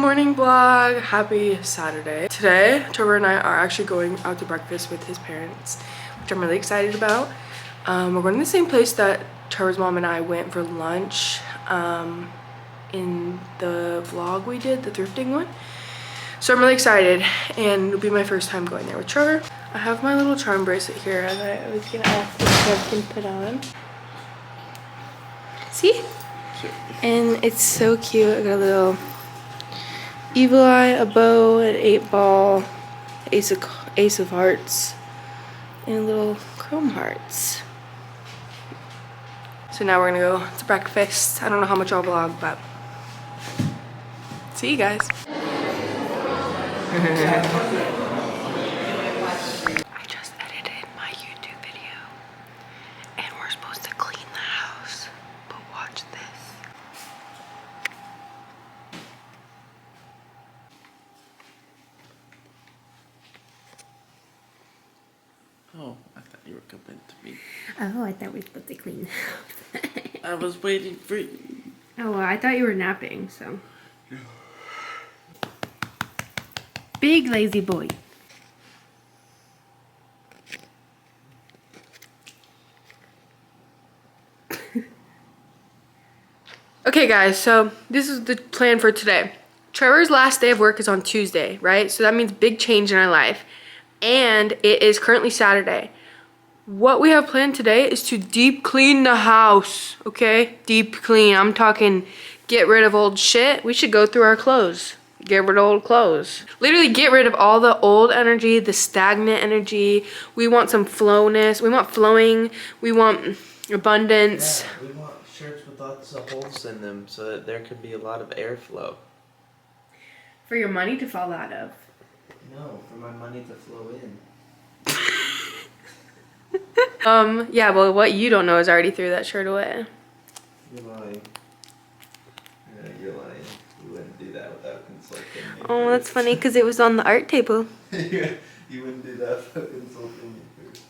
morning vlog. Happy Saturday. Today, Trevor and I are actually going out to breakfast with his parents, which I'm really excited about. We're going to the same place that Trevor's mom and I went for lunch in the vlog we did, the thrifting one. So I'm really excited, and it'll be my first time going there with Trevor. I have my little charm bracelet here that I was gonna ask if Trev can put on. See? Sure. And it's so cute. I got a little evil eye, a bow, an 8-ball, ace of hearts, and little chrome hearts. So now we're gonna go to breakfast. I don't know how much I'll vlog, but see you guys. I just edited my YouTube video and we're supposed to clean the house, but watch this. Oh, I thought you were coming to me. Oh, I thought we were supposed to clean the house. I was waiting for you. Oh, well, I thought you were napping, so. Big lazy boy. Okay guys, so this is the plan for today. Trevor's last day of work is on Tuesday, right? So that means big change in our life. And it is currently Saturday. What we have planned today is to deep clean the house, okay? Deep clean. I'm talking get rid of old shit. We should go through our clothes. Get rid of old clothes. Literally get rid of all the old energy, the stagnant energy. We want some flowness. We want flowing. We want abundance. Yeah, we want shirts with lots of holes in them so that there could be a lot of airflow. For your money to fall out of. No, for my money to flow in. Yeah, well, what you don't know is I already threw that shirt away. You're lying. Yeah, you're lying. You wouldn't do that without consulting me. Oh, that's funny because it was on the art table. You wouldn't do that without consulting me first.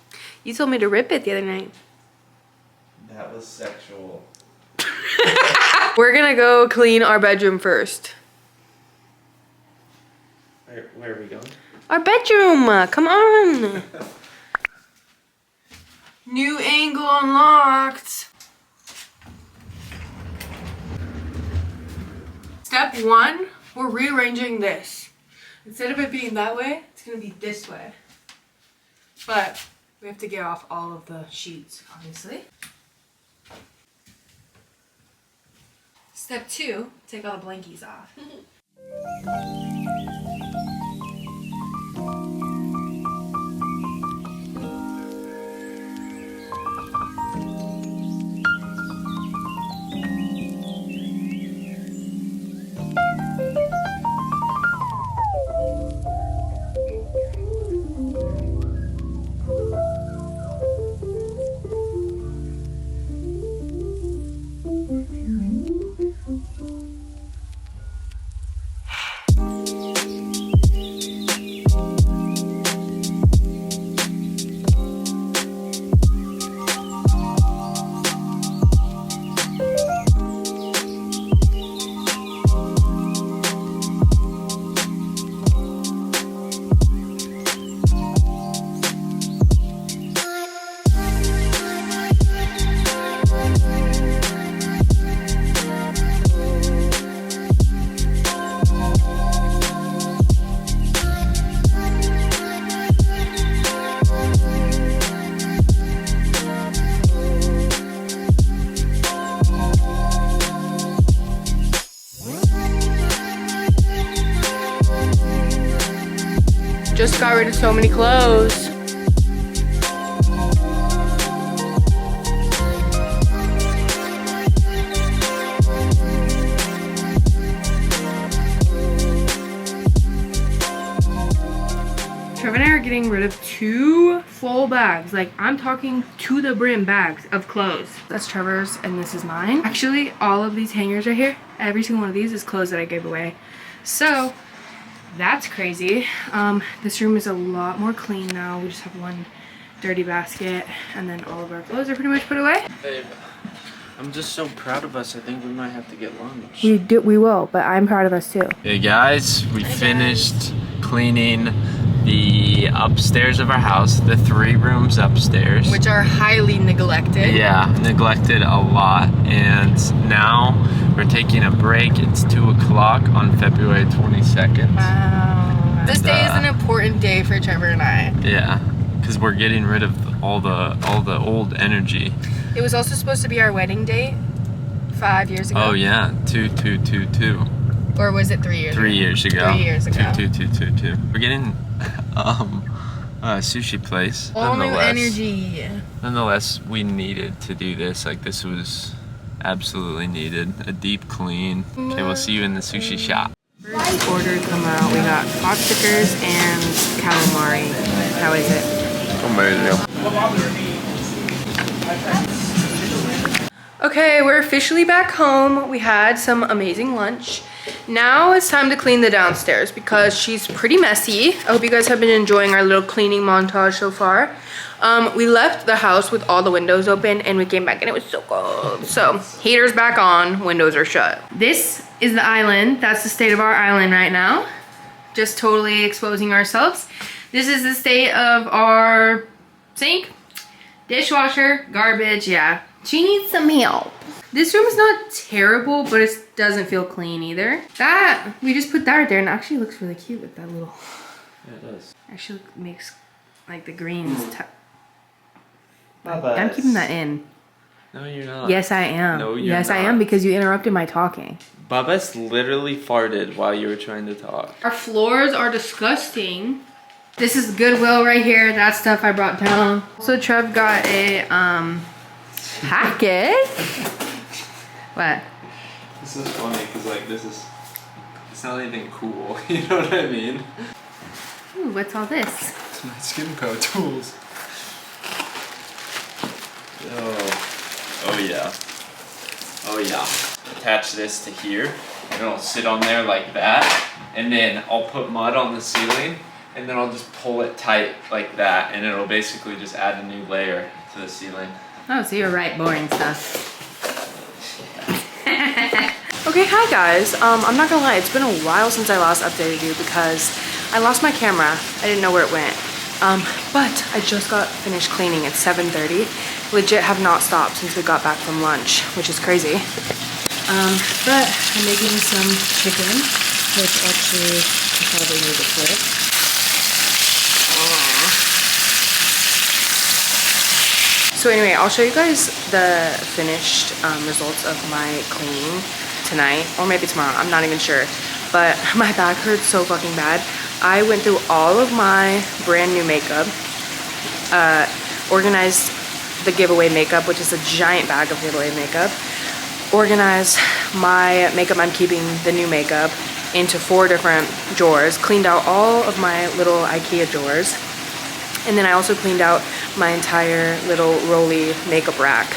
You told me to rip it the other night. That was sexual. We're gonna go clean our bedroom first. Where are we going? Our bedroom! Come on! New angle unlocked. Step 1, we're rearranging this. Instead of it being that way, it's gonna be this way. But we have to get off all of the sheets, obviously. Step 2, take all the blankies off. Just got rid of so many clothes. Trevor and I are getting rid of 2 full bags. Like, I'm talking to the brim bags of clothes. That's Trevor's and this is mine. Actually, all of these hangers right here, every single one of these is clothes that I gave away. So that's crazy. This room is a lot more clean now. We just have one dirty basket and then all of our clothes are pretty much put away. Babe, I'm just so proud of us. I think we might have to get lunch. We will, but I'm proud of us too. Hey guys, we finished cleaning the upstairs of our house, the 3 rooms upstairs. Which are highly neglected. Yeah, neglected a lot. And now we're taking a break. It's 2 o'clock on February 22nd. Wow. This And, day is an important day for Trevor and I. Yeah, because we're getting rid of all the old energy. It was also supposed to be our wedding date 5 years ago. Oh yeah, 2. Or was it 3 years 3 years ago. 3 years ago. 2. We're getting a sushi place. All new energy. Nonetheless, we needed to do this. Like, this was absolutely needed. A deep clean. Okay, we'll see you in the sushi shop. First order come out. We got hot stickers and calamari. How is it? Amazing. Okay, we're officially back home. We had some amazing lunch. Now it's time to clean the downstairs because she's pretty messy. I hope you guys have been enjoying our little cleaning montage so far. We left the house with all the windows open and we came back and it was so cold. So heater's back on, windows are shut. This is the island. That's the state of our island right now. Just totally exposing ourselves. This is the state of our sink, dishwasher, garbage, yeah. She needs some help. This room is not terrible, but it doesn't feel clean either. That, we just put that right there and it actually looks really cute with that little. Yeah, it does. Actually makes like the greens. Bye-bye. I'm keeping that in. No, you're not. Yes, I am. No, you're yes, I not. am because you interrupted my talking. Baba's literally farted while you were trying to talk. Our floors are disgusting. This is Goodwill right here. That stuff I brought down. So Trev got a packet. What? This is funny because like it's not anything cool. You know what I mean? Ooh, what's all this? It's my skin co tools. Oh yeah. Oh yeah. Attach this to here and it'll sit on there like that. And then I'll put mud on the ceiling and then I'll just pull it tight like that and it'll basically just add a new layer to the ceiling. Oh, so you're right, boring stuff. Okay, hi guys. I'm not gonna lie, it's been a while since I last updated you because I lost my camera. I didn't know where it went. But I just got finished cleaning at 7:30. Legit have not stopped since we got back from lunch, which is crazy. But I'm making some chicken, which actually I probably need to flip. So anyway, I'll show you guys the finished results of my cleaning tonight, or maybe tomorrow, I'm not even sure. But my back hurts so fucking bad. I went through all of my brand new makeup, organized the giveaway makeup, which is a giant bag of giveaway makeup, organized my makeup I'm keeping, the new makeup, into 4 different drawers, cleaned out all of my little IKEA drawers, and then I also cleaned out my entire little rolly makeup rack.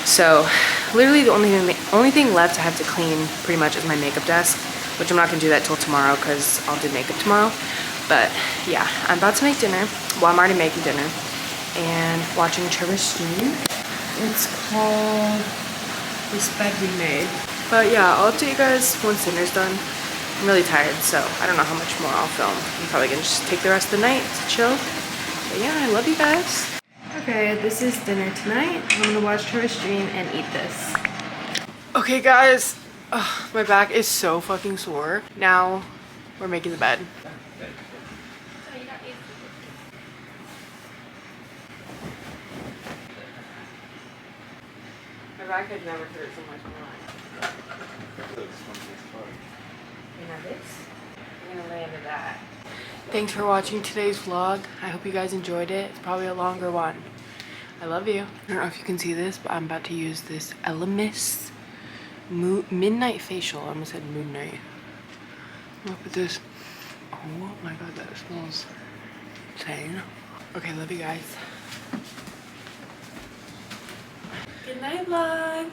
So literally the only thing left I have to clean pretty much is my makeup desk, which I'm not gonna do that till tomorrow because I'll do makeup tomorrow. But yeah, I'm about to make dinner. Well, I'm already making dinner and watching Trevor's stream. It's called Respect Be Made. But yeah, I'll update you guys once dinner's done. I'm really tired, so I don't know how much more I'll film. I'm probably gonna just take the rest of the night to chill. But yeah, I love you guys. Okay, this is dinner tonight. I'm gonna watch Trevor's stream and eat this. Okay guys, my back is so fucking sore. Now we're making the bed. My back had never hurt so much in my life. You know this? I'm gonna lay under that. Thanks for watching today's vlog. I hope you guys enjoyed it. It's probably a longer one. I love you. I don't know if you can see this, but I'm about to use this Elemis Midnight Facial. I almost said Midnight. Look at this. Oh my god, that smells insane. Okay, love you guys. Good night, vlog.